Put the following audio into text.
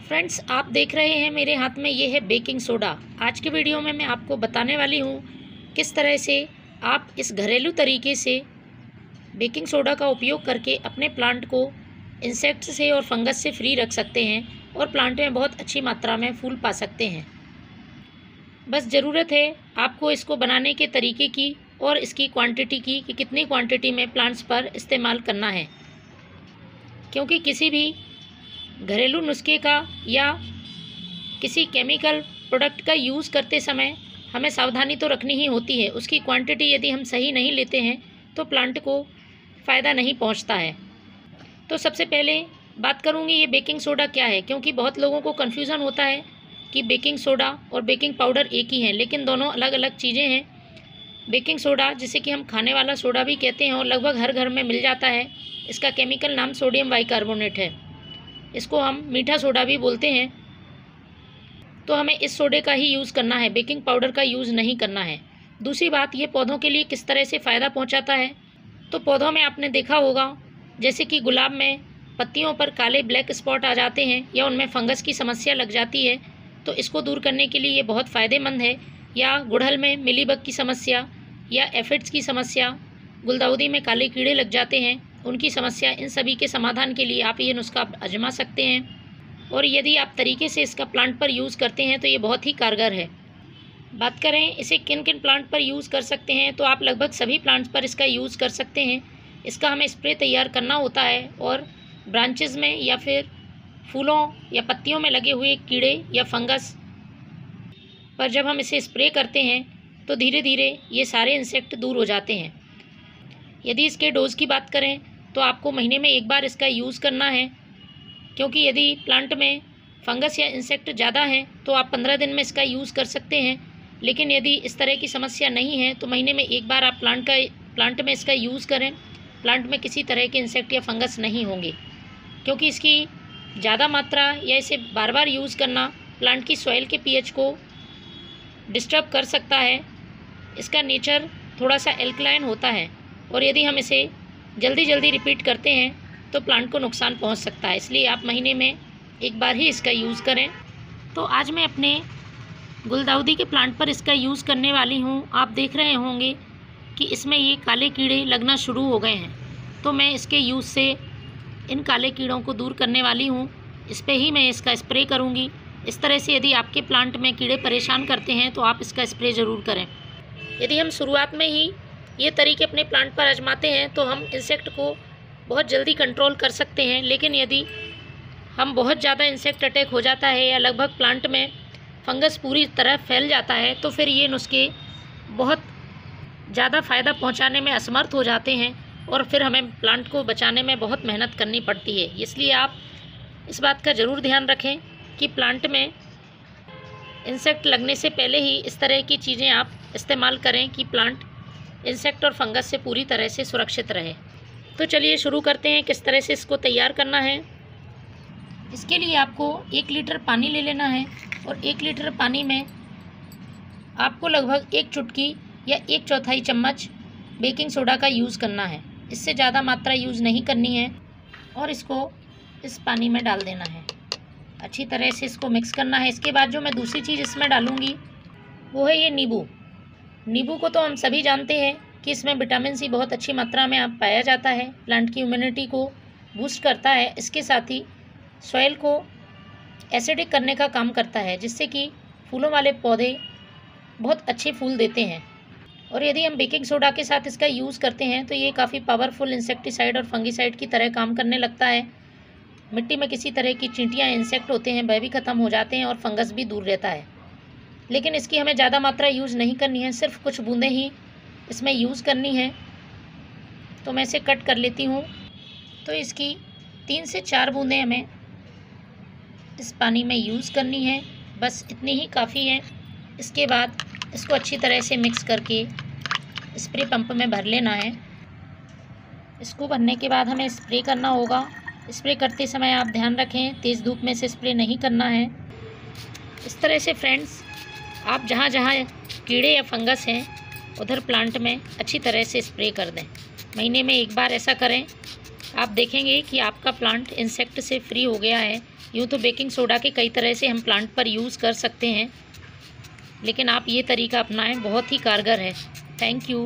Friends, आप देख रहे हैं मेरे हाथ में ये है बेकिंग सोडा। आज की वीडियो में मैं आपको बताने वाली हूँ किस तरह से आप इस घरेलू तरीके से बेकिंग सोडा का उपयोग करके अपने प्लांट को इंसेक्ट से और फंगस से फ्री रख सकते हैं और प्लांट में बहुत अच्छी मात्रा में फूल पा सकते हैं। बस ज़रूरत है आपको इसको बनाने के तरीके की और इसकी क्वांटिटी की कि कितनी क्वांटिटी में प्लांट्स पर इस्तेमाल करना है, क्योंकि किसी भी घरेलू नुस्खे का या किसी केमिकल प्रोडक्ट का यूज़ करते समय हमें सावधानी तो रखनी ही होती है। उसकी क्वांटिटी यदि हम सही नहीं लेते हैं तो प्लांट को फ़ायदा नहीं पहुंचता है। तो सबसे पहले बात करूंगी ये बेकिंग सोडा क्या है, क्योंकि बहुत लोगों को कन्फ्यूज़न होता है कि बेकिंग सोडा और बेकिंग पाउडर एक ही हैं, लेकिन दोनों अलग अलग चीज़ें हैं। बेकिंग सोडा जिसे कि हम खाने वाला सोडा भी कहते हैं और लगभग हर घर में मिल जाता है। इसका केमिकल नाम सोडियम बाइकार्बोनेट है। इसको हम मीठा सोडा भी बोलते हैं। तो हमें इस सोडे का ही यूज़ करना है, बेकिंग पाउडर का यूज़ नहीं करना है। दूसरी बात, ये पौधों के लिए किस तरह से फ़ायदा पहुंचाता है। तो पौधों में आपने देखा होगा जैसे कि गुलाब में पत्तियों पर काले ब्लैक स्पॉट आ जाते हैं या उनमें फंगस की समस्या लग जाती है, तो इसको दूर करने के लिए ये बहुत फ़ायदेमंद है। या गुड़हल में मिलीबग की समस्या या एफिड्स की समस्या, गुलदाउदी में काले कीड़े लग जाते हैं, उनकी समस्या, इन सभी के समाधान के लिए आप ये नुस्खा आजमा सकते हैं। और यदि आप तरीके से इसका प्लांट पर यूज़ करते हैं तो ये बहुत ही कारगर है। बात करें इसे किन किन प्लांट पर यूज़ कर सकते हैं, तो आप लगभग सभी प्लांट्स पर इसका यूज़ कर सकते हैं। इसका हमें स्प्रे तैयार करना होता है और ब्रांचेज़ में या फिर फूलों या पत्तियों में लगे हुए कीड़े या फंगस पर जब हम इसे स्प्रे करते हैं तो धीरे धीरे ये सारे इंसेक्ट दूर हो जाते हैं। यदि इसके डोज़ की बात करें तो आपको महीने में एक बार इसका यूज़ करना है, क्योंकि यदि प्लांट में फंगस या इंसेक्ट ज़्यादा हैं तो आप 15 दिन में इसका यूज़ कर सकते हैं। लेकिन यदि इस तरह की समस्या नहीं है तो महीने में एक बार आप प्लांट में इसका यूज़ करें। प्लांट में किसी तरह के इंसेक्ट या फंगस नहीं होंगे, क्योंकि इसकी ज़्यादा मात्रा या इसे बार बार यूज़ करना प्लांट की सॉइल के पीएच को डिस्टर्ब कर सकता है। इसका नेचर थोड़ा सा एल्कलाइन होता है और यदि हम इसे जल्दी जल्दी रिपीट करते हैं तो प्लांट को नुकसान पहुंच सकता है। इसलिए आप महीने में एक बार ही इसका यूज़ करें। तो आज मैं अपने गुलदाउदी के प्लांट पर इसका यूज़ करने वाली हूं। आप देख रहे होंगे कि इसमें ये काले कीड़े लगना शुरू हो गए हैं, तो मैं इसके यूज़ से इन काले कीड़ों को दूर करने वाली हूँ। इस पर ही मैं इसका स्प्रे करूँगी। इस तरह से यदि आपके प्लांट में कीड़े परेशान करते हैं तो आप इसका स्प्रे ज़रूर करें। यदि हम शुरुआत में ही ये तरीके अपने प्लांट पर आजमाते हैं तो हम इंसेक्ट को बहुत जल्दी कंट्रोल कर सकते हैं। लेकिन यदि हम बहुत ज़्यादा इंसेक्ट अटैक हो जाता है या लगभग प्लांट में फंगस पूरी तरह फैल जाता है तो फिर ये नुस्खे बहुत ज़्यादा फ़ायदा पहुंचाने में असमर्थ हो जाते हैं और फिर हमें प्लांट को बचाने में बहुत मेहनत करनी पड़ती है। इसलिए आप इस बात का ज़रूर ध्यान रखें कि प्लांट में इंसेक्ट लगने से पहले ही इस तरह की चीज़ें आप इस्तेमाल करें कि प्लांट इंसेक्ट और फंगस से पूरी तरह से सुरक्षित रहे। तो चलिए शुरू करते हैं किस तरह से इसको तैयार करना है। इसके लिए आपको 1 लीटर पानी ले लेना है और 1 लीटर पानी में आपको लगभग 1 चुटकी या 1/4 चम्मच बेकिंग सोडा का यूज़ करना है। इससे ज़्यादा मात्रा यूज़ नहीं करनी है और इसको इस पानी में डाल देना है। अच्छी तरह से इसको मिक्स करना है। इसके बाद जो मैं दूसरी चीज़ इसमें डालूँगी वो है ये नींबू। नींबू को तो हम सभी जानते हैं कि इसमें विटामिन सी बहुत अच्छी मात्रा में पाया जाता है, प्लांट की इम्यूनिटी को बूस्ट करता है। इसके साथ ही सॉइल को एसिडिक करने का काम करता है, जिससे कि फूलों वाले पौधे बहुत अच्छे फूल देते हैं। और यदि हम बेकिंग सोडा के साथ इसका यूज़ करते हैं तो ये काफ़ी पावरफुल इंसेक्टिसाइड और फंगिसाइड की तरह काम करने लगता है। मिट्टी में किसी तरह की चींटियाँ, इंसेक्ट होते हैं, वह भी ख़त्म हो जाते हैं और फंगस भी दूर रहता है। लेकिन इसकी हमें ज़्यादा मात्रा यूज़ नहीं करनी है, सिर्फ कुछ बूंदें ही इसमें यूज़ करनी है। तो मैं इसे कट कर लेती हूँ। तो इसकी 3 से 4 बूंदें हमें इस पानी में यूज़ करनी है, बस इतनी ही काफ़ी है। इसके बाद इसको अच्छी तरह से मिक्स करके स्प्रे पंप में भर लेना है। इसको भरने के बाद हमें स्प्रे करना होगा। स्प्रे करते समय आप ध्यान रखें तेज़ धूप में से स्प्रे नहीं करना है। इस तरह से फ्रेंड्स, आप जहाँ जहाँ कीड़े या फंगस हैं उधर प्लांट में अच्छी तरह से स्प्रे कर दें। महीने में एक बार ऐसा करें। आप देखेंगे कि आपका प्लांट इंसेक्ट से फ्री हो गया है यूँ तो बेकिंग सोडा के कई तरह से हम प्लांट पर यूज़ कर सकते हैं, लेकिन आप ये तरीका अपनाएं, बहुत ही कारगर है। Thank you.